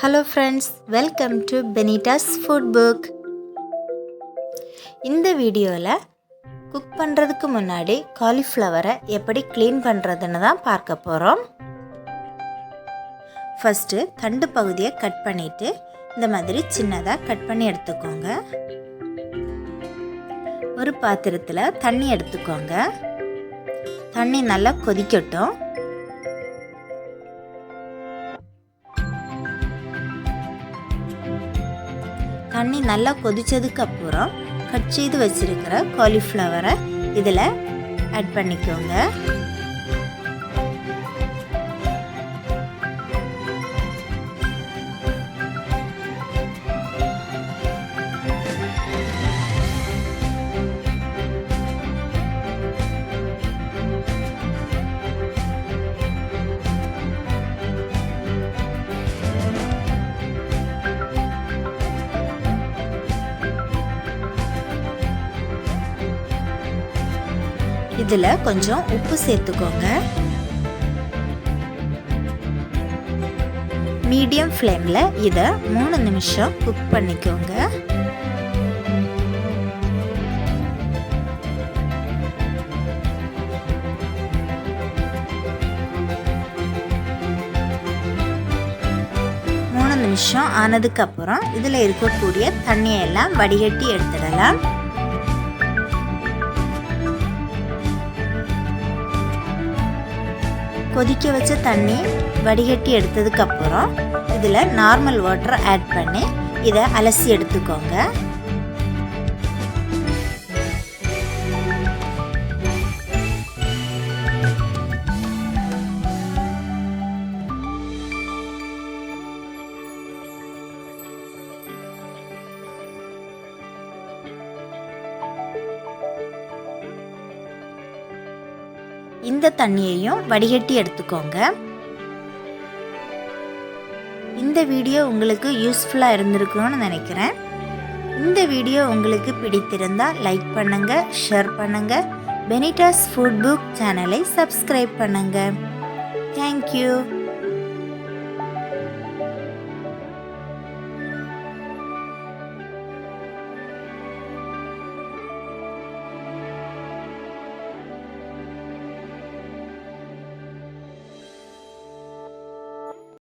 Hello friends, welcome to Benita's Food Book. இந்த வீடியோவில் cook பண்ணுறதுக்கு முன்னாடி காலிஃப்ளவரை எப்படி க்ளீன் பண்ணுறதுன்னு தான் பார்க்க போகிறோம். ஃபஸ்ட்டு தண்டு பகுதியை கட் பண்ணிவிட்டு இந்த மாதிரி சின்னதாக கட் பண்ணி எடுத்துக்கோங்க. ஒரு பாத்திரத்தில் தண்ணி எடுத்துக்கோங்க. தண்ணி நல்லா கொதிக்கட்டும். தண்ணி நல்லா கொதிச்சதுக்கு அப்புறம் கட் செய்து வச்சிருக்கிற காலிஃப்ளவரை இதில் ஆட் பண்ணிக்கோங்க. இதில் கொஞ்சம் உப்பு சேர்த்துக்கோங்க. மீடியம் ஃப்ளேமில் இதை 3 நிமிஷம் குக் பண்ணிக்கோங்க. நிமிஷம் ஆனதுக்கப்புறம் இதில் இருக்கக்கூடிய தண்ணியெல்லாம் வடிகட்டி எடுத்துடலாம். கொதிக்க வச்ச தண்ணி வடிகட்டி எடுத்ததுக்கப்புறம் இதில் நார்மல் வாட்டர் ஆட் பண்ணி இதை அலசி எடுத்துக்கோங்க. இந்த தண்ணியையும் வடிகட்டி எடுத்துக்கோங்க. இந்த வீடியோ உங்களுக்கு யூஸ்ஃபுல்லாக இருந்திருக்கும்னு நினைக்கிறேன். இந்த வீடியோ உங்களுக்கு பிடித்திருந்தால் லைக் பண்ணுங்க, ஷேர் பண்ணுங்க, பெனிட்டாஸ் ஃபுட் புக் சேனலை சப்ஸ்கிரைப் பண்ணுங்க. தேங்க்யூ.